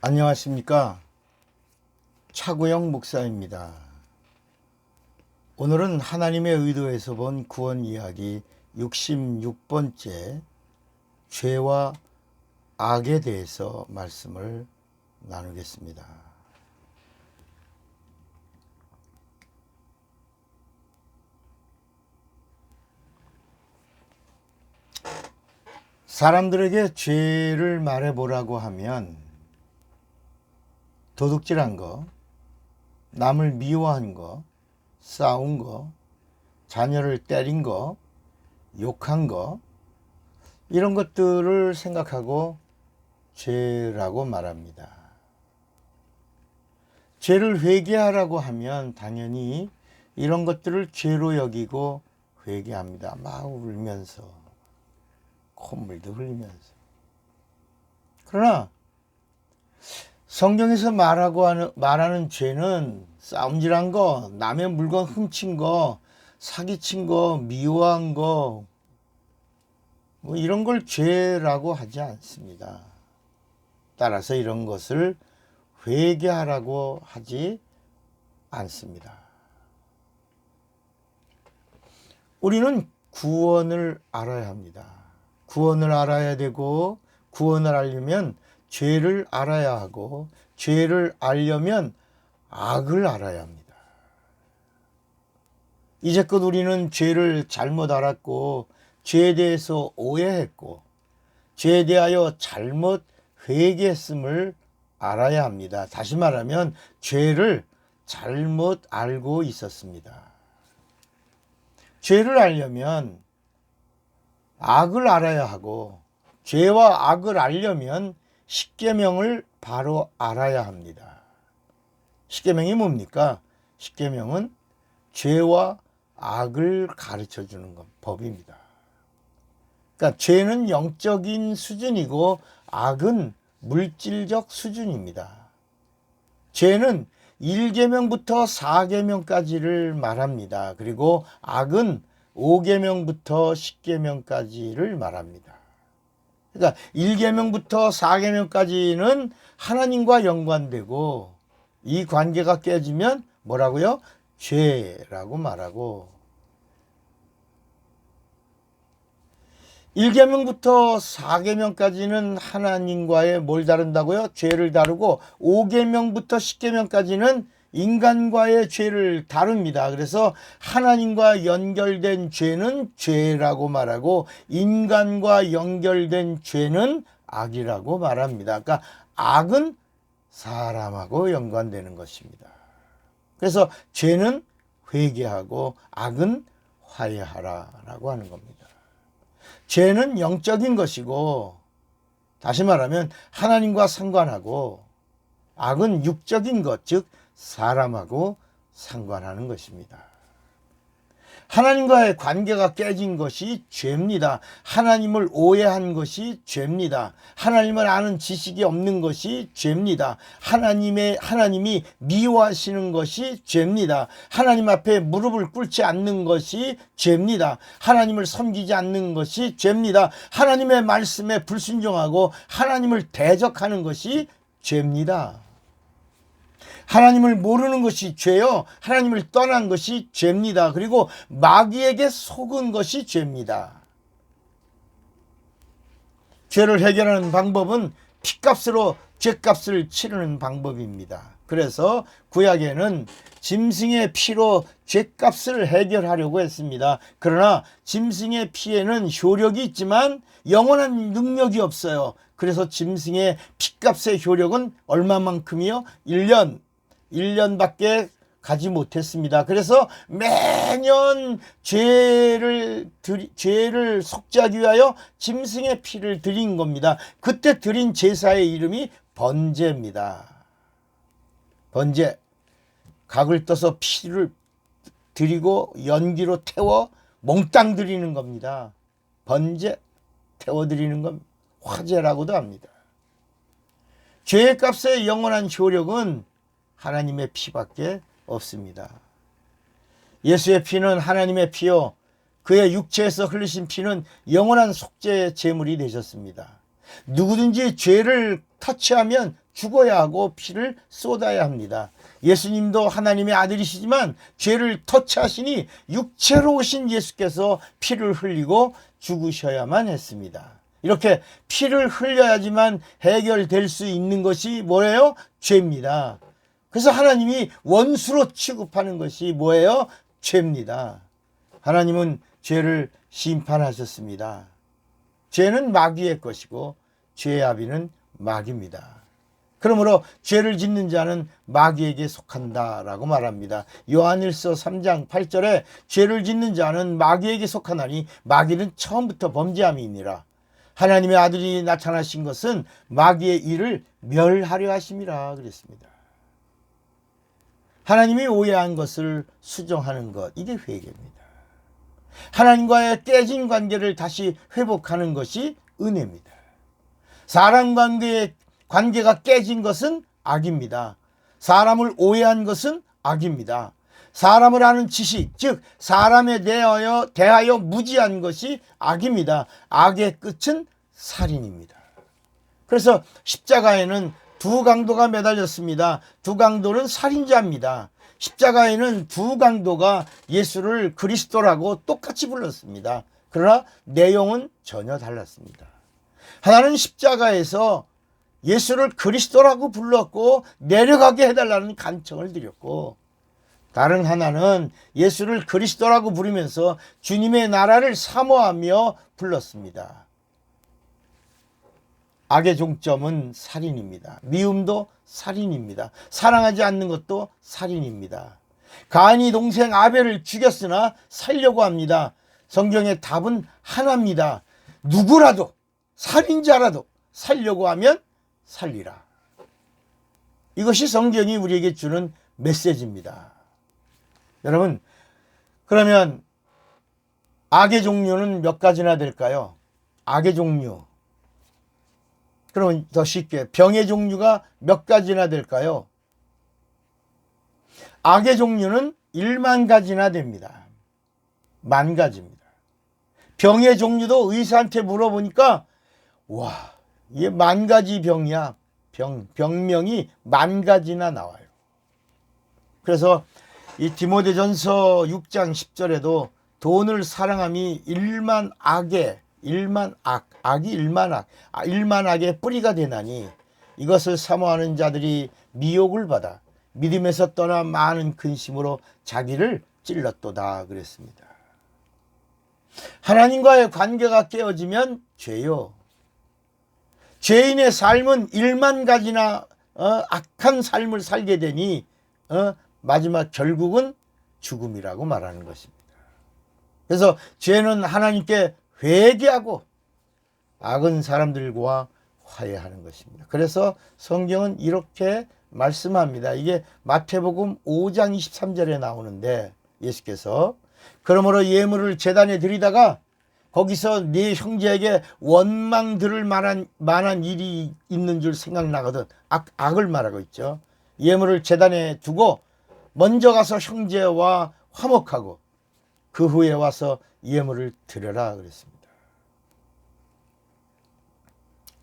안녕하십니까. 차구영 목사입니다. 오늘은 하나님의 의도에서 본 구원 이야기 66번째 죄와 악에 대해서 말씀을 나누겠습니다. 사람들에게 죄를 말해보라고 하면 도둑질한 거, 남을 미워한 거, 싸운 거, 자녀를 때린 거, 욕한 거, 이런 것들을 생각하고 죄라고 말합니다. 죄를 회개하라고 하면 당연히 이런 것들을 죄로 여기고 회개합니다. 막 울면서, 콧물도 흘리면서. 그러나 성경에서 말하는 죄는 싸움질한 거, 남의 물건 훔친 거, 사기친 거, 미워한 거, 뭐 이런 걸 죄라고 하지 않습니다. 따라서 이런 것을 회개하라고 하지 않습니다. 우리는 구원을 알아야 합니다. 구원을 알아야 되고, 구원을 알려면 죄를 알아야 하고, 죄를 알려면 악을 알아야 합니다. 이제껏 우리는 죄를 잘못 알았고, 죄에 대해서 오해했고, 죄에 대하여 잘못 회개했음을 알아야 합니다. 다시 말하면 죄를 잘못 알고 있었습니다. 죄를 알려면 악을 알아야 하고, 죄와 악을 알려면 십계명을 바로 알아야 합니다. 십계명이 뭡니까? 십계명은 죄와 악을 가르쳐 주는 법입니다. 그러니까 죄는 영적인 수준이고 악은 물질적 수준입니다. 죄는 1계명부터 4계명까지를 말합니다. 그리고 악은 5계명부터 10계명까지를 말합니다. 그러니까 1계명부터 4계명까지는 하나님과 연관되고, 이 관계가 깨지면 뭐라고요? 죄라고 말하고, 1계명부터 4계명까지는 하나님과의 뭘 다룬다고요? 죄를 다루고, 5계명부터 10계명까지는 인간과의 죄를 다룹니다. 그래서 하나님과 연결된 죄는 죄라고 말하고, 인간과 연결된 죄는 악이라고 말합니다. 그러니까 악은 사람하고 연관되는 것입니다. 그래서 죄는 회개하고 악은 화해하라라고 하는 겁니다. 죄는 영적인 것이고, 다시 말하면 하나님과 상관하고, 악은 육적인 것, 즉 사람하고 상관하는 것입니다. 하나님과의 관계가 깨진 것이 죄입니다. 하나님을 오해한 것이 죄입니다. 하나님을 아는 지식이 없는 것이 죄입니다. 하나님이 미워하시는 것이 죄입니다. 하나님 앞에 무릎을 꿇지 않는 것이 죄입니다. 하나님을 섬기지 않는 것이 죄입니다. 하나님의 말씀에 불순종하고 하나님을 대적하는 것이 죄입니다. 하나님을 모르는 것이 죄요, 하나님을 떠난 것이 죄입니다. 그리고 마귀에게 속은 것이 죄입니다. 죄를 해결하는 방법은 피값으로 죄값을 치르는 방법입니다. 그래서 구약에는 짐승의 피로 죄값을 해결하려고 했습니다. 그러나 짐승의 피에는 효력이 있지만 영원한 능력이 없어요. 그래서 짐승의 피값의 효력은 얼마만큼이요? 1년밖에 가지 못했습니다. 그래서 매년 죄를 속죄하기 위하여 짐승의 피를 드린 겁니다. 그때 드린 제사의 이름이 번제입니다. 번제, 각을 떠서 피를 드리고 연기로 태워 몽땅 드리는 겁니다. 번제, 태워드리는 건 화제라고도 합니다. 죄의 값의 영원한 효력은 하나님의 피밖에 없습니다. 예수의 피는 하나님의 피요, 그의 육체에서 흘리신 피는 영원한 속죄의 제물이 되셨습니다. 누구든지 죄를 터치하면 죽어야 하고 피를 쏟아야 합니다. 예수님도 하나님의 아들이시지만 죄를 터치하시니 육체로 오신 예수께서 피를 흘리고 죽으셔야만 했습니다. 이렇게 피를 흘려야지만 해결될 수 있는 것이 뭐예요? 죄입니다. 그래서 하나님이 원수로 취급하는 것이 뭐예요? 죄입니다. 하나님은 죄를 심판하셨습니다. 죄는 마귀의 것이고 죄의 아비는 마귀입니다. 그러므로 죄를 짓는 자는 마귀에게 속한다라고 말합니다. 요한일서 3장 8절에 죄를 짓는 자는 마귀에게 속하나니 마귀는 처음부터 범죄함이니라. 하나님의 아들이 나타나신 것은 마귀의 일을 멸하려 하심이라 그랬습니다. 하나님이 오해한 것을 수정하는 것, 이게 회개입니다. 하나님과의 깨진 관계를 다시 회복하는 것이 은혜입니다. 사람 관계가 깨진 것은 악입니다. 사람을 오해한 것은 악입니다. 사람을 아는 지식, 즉 사람에 대하여 무지한 것이 악입니다. 악의 끝은 살인입니다. 그래서 십자가에는 두 강도가 매달렸습니다. 두 강도는 살인자입니다. 십자가에는 두 강도가 예수를 그리스도라고 똑같이 불렀습니다. 그러나 내용은 전혀 달랐습니다. 하나는 십자가에서 예수를 그리스도라고 불렀고 내려가게 해달라는 간청을 드렸고, 다른 하나는 예수를 그리스도라고 부르면서 주님의 나라를 사모하며 불렀습니다. 악의 종점은 살인입니다. 미움도 살인입니다. 사랑하지 않는 것도 살인입니다. 가인이 동생 아벨을 죽였으나 살려고 합니다. 성경의 답은 하나입니다. 누구라도, 살인자라도 살려고 하면 살리라. 이것이 성경이 우리에게 주는 메시지입니다. 여러분, 그러면 악의 종류는 몇 가지나 될까요? 악의 종류. 그러면 더 쉽게 병의 종류가 몇 가지나 될까요? 악의 종류는 1만 가지나 됩니다. 10,000가지입니다. 병의 종류도 의사한테 물어보니까 와, 이게 10,000가지 병이야. 병명이 10,000가지나 나와요. 그래서 이 디모데전서 6장 10절에도 돈을 사랑함이 1만 악의 1만 악이 1만 악의 뿌리가 되나니 이것을 사모하는 자들이 미혹을 받아 믿음에서 떠나 많은 근심으로 자기를 찔렀도다 그랬습니다. 하나님과의 관계가 깨어지면 죄요. 죄인의 삶은 1만 가지나 악한 삶을 살게 되니 마지막 결국은 죽음이라고 말하는 것입니다. 그래서 죄는 하나님께 회개하고 악은 사람들과 화해하는 것입니다. 그래서 성경은 이렇게 말씀합니다. 이게 마태복음 5장 23절에 나오는데 예수께서 그러므로 예물을 제단에 드리다가 거기서 네 형제에게 원망 들을 만한 일이 있는 줄 생각나거든. 악을 말하고 있죠. 예물을 제단에 두고 먼저 가서 형제와 화목하고 그 후에 와서 예물을 드려라 그랬습니다.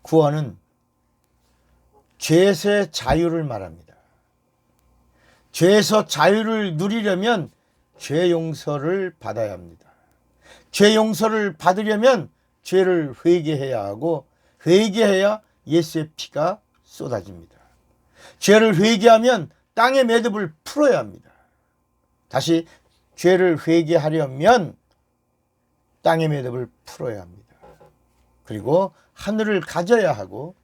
구원은 죄에서의 자유를 말합니다. 죄에서 자유를 누리려면 죄 용서를 받아야 합니다. 죄 용서를 받으려면 죄를 회개해야 하고 회개해야 예수의 피가 쏟아집니다. 죄를 회개하면 땅의 매듭을 풀어야 합니다. 다시 죄를 회개하려면 땅의 매듭을 풀어야 합니다. 그리고 하늘을 가져야 하고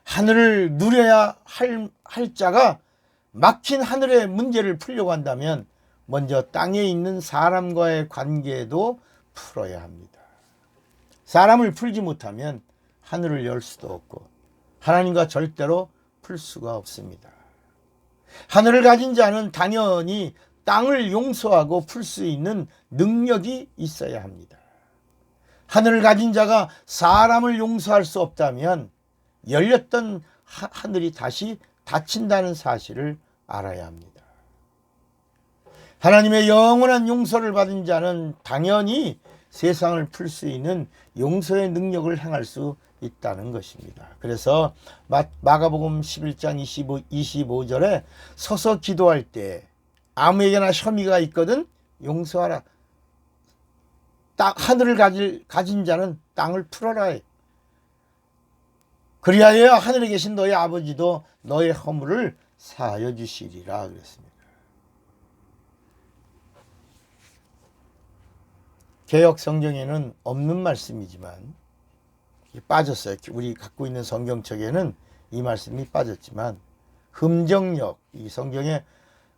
하늘을 누려야 할 자가 막힌 하늘의 문제를 풀려고 한다면 먼저 땅에 있는 사람과의 관계도 풀어야 합니다. 사람을 풀지 못하면 하늘을 열 수도 없고 하나님과 절대로 풀 수가 없습니다. 하늘을 가진 자는 당연히 땅을 용서하고 풀 수 있는 능력이 있어야 합니다. 하늘을 가진 자가 사람을 용서할 수 없다면 열렸던 하늘이 다시 닫힌다는 사실을 알아야 합니다. 하나님의 영원한 용서를 받은 자는 당연히 세상을 풀 수 있는 용서의 능력을 행할 수 있다는 것입니다. 그래서 마가복음 11장 25절에 서서 기도할 때 아무에게나 혐의가 있거든 용서하라. 하늘을 가진 자는 땅을 풀어라. 그리하여 하늘에 계신 너희 아버지도 너의 허물을 사하여 주시리라 그랬습니다. 개역 성경에는 없는 말씀이지만 빠졌어요. 우리 갖고 있는 성경책에는 이 말씀이 빠졌지만 흠정역 이 성경의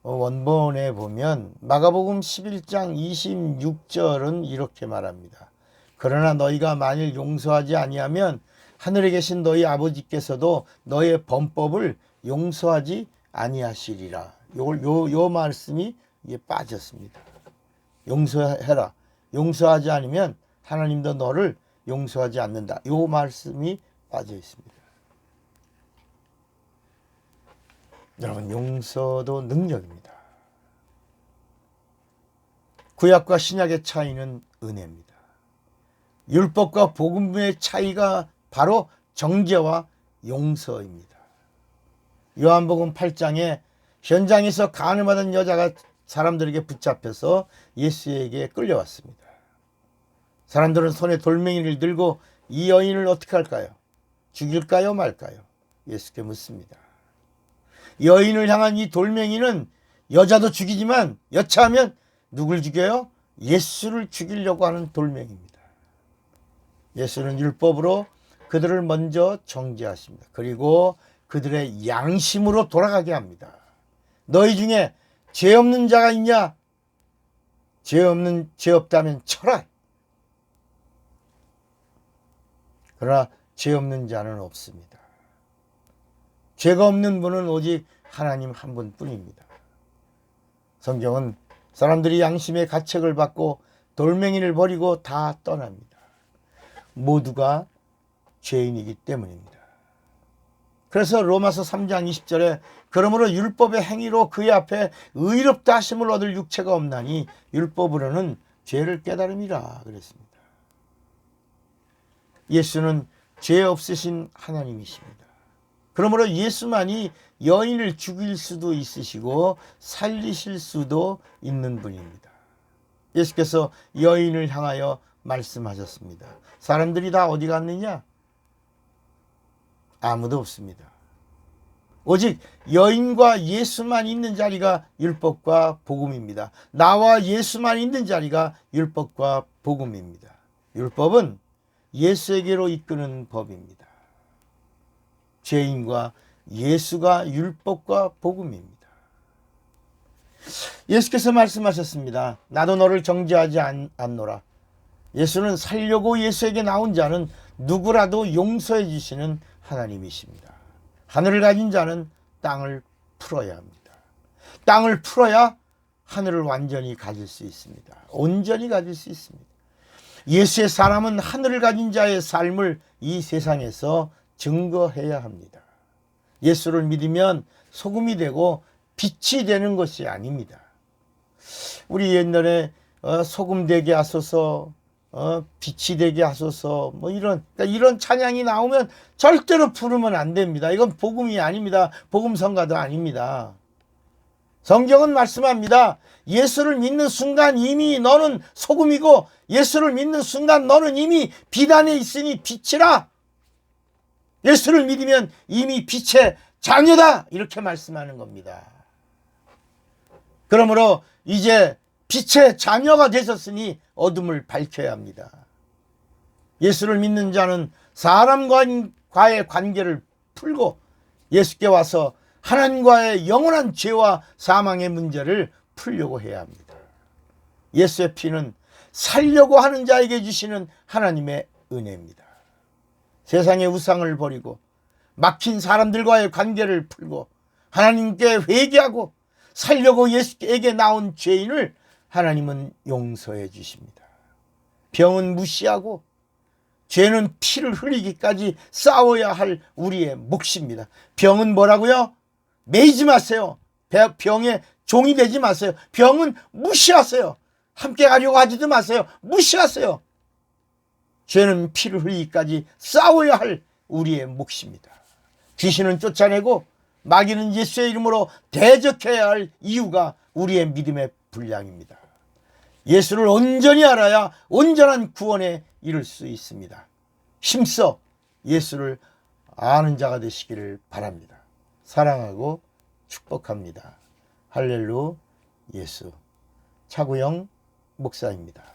원본에 보면 마가복음 11장 26절은 이렇게 말합니다. 그러나 너희가 만일 용서하지 아니하면 하늘에 계신 너희 아버지께서도 너의 범법을 용서하지 아니하시리라. 요 말씀이 이게 빠졌습니다. 용서해라. 용서하지 않으면 하나님도 너를 용서하지 않는다. 요 말씀이 빠져 있습니다. 여러분, 용서도 능력입니다. 구약과 신약의 차이는 은혜입니다. 율법과 복음의 차이가 바로 정죄와 용서입니다. 요한복음 8장에 현장에서 간음하던 여자가 사람들에게 붙잡혀서 예수에게 끌려왔습니다. 사람들은 손에 돌멩이를 들고 이 여인을 어떻게 할까요? 죽일까요 말까요? 예수께 묻습니다. 여인을 향한 이 돌멩이는 여자도 죽이지만 여차하면 누굴 죽여요? 예수를 죽이려고 하는 돌멩이입니다. 예수는 율법으로 그들을 먼저 정죄하십니다. 그리고 그들의 양심으로 돌아가게 합니다. 너희 중에 죄 없는 자가 있냐? 죄 없다면 쳐라. 그러나 죄 없는 자는 없습니다. 죄가 없는 분은 오직 하나님 한 분뿐입니다. 성경은 사람들이 양심의 가책을 받고 돌멩이를 버리고 다 떠납니다. 모두가 죄인이기 때문입니다. 그래서 로마서 3장 20절에 그러므로 율법의 행위로 그의 앞에 의롭다 하심을 얻을 육체가 없나니 율법으로는 죄를 깨달음이라 그랬습니다. 예수는 죄 없으신 하나님이십니다. 그러므로 예수만이 여인을 죽일 수도 있으시고 살리실 수도 있는 분입니다. 예수께서 여인을 향하여 말씀하셨습니다. 사람들이 다 어디 갔느냐? 아무도 없습니다. 오직 여인과 예수만 있는 자리가 율법과 복음입니다. 나와 예수만 있는 자리가 율법과 복음입니다. 율법은 예수에게로 이끄는 법입니다. 죄인과 예수가 율법과 복음입니다. 예수께서 말씀하셨습니다. 나도 너를 정죄하지 않노라. 예수는 살려고 예수에게 나온 자는 누구라도 용서해 주시는 하나님이십니다. 하늘을 가진 자는 땅을 풀어야 합니다. 땅을 풀어야 하늘을 완전히 가질 수 있습니다. 온전히 가질 수 있습니다. 예수의 사람은 하늘을 가진 자의 삶을 이 세상에서 증거해야 합니다. 예수를 믿으면 소금이 되고 빛이 되는 것이 아닙니다. 우리 옛날에 소금 되게 하소서, 빛이 되게 하소서, 뭐 이런 찬양이 나오면 절대로 부르면 안 됩니다. 이건 복음이 아닙니다. 복음 성가도 아닙니다. 성경은 말씀합니다. 예수를 믿는 순간 이미 너는 소금이고 예수를 믿는 순간 너는 이미 빛 안에 있으니 빛이라. 예수를 믿으면 이미 빛의 자녀다. 이렇게 말씀하는 겁니다. 그러므로 이제 빛의 자녀가 되셨으니 어둠을 밝혀야 합니다. 예수를 믿는 자는 사람과의 관계를 풀고 예수께 와서 하나님과의 영원한 죄와 사망의 문제를 풀려고 해야 합니다. 예수의 피는 살려고 하는 자에게 주시는 하나님의 은혜입니다. 세상의 우상을 버리고 막힌 사람들과의 관계를 풀고 하나님께 회개하고 살려고 예수에게 나온 죄인을 하나님은 용서해 주십니다. 병은 무시하고 죄는 피를 흘리기까지 싸워야 할 우리의 몫입니다. 병은 뭐라고요? 매이지 마세요. 병의 종이 되지 마세요. 병은 무시하세요. 함께 가려고 하지도 마세요. 무시하세요. 죄는 피를 흘리기까지 싸워야 할 우리의 몫입니다. 귀신은 쫓아내고 마귀는 예수의 이름으로 대적해야 할 이유가 우리의 믿음의 분량입니다. 예수를 온전히 알아야 온전한 구원에 이를 수 있습니다. 힘써 예수를 아는 자가 되시기를 바랍니다. 사랑하고 축복합니다. 할렐루 예수. 차구영 목사입니다.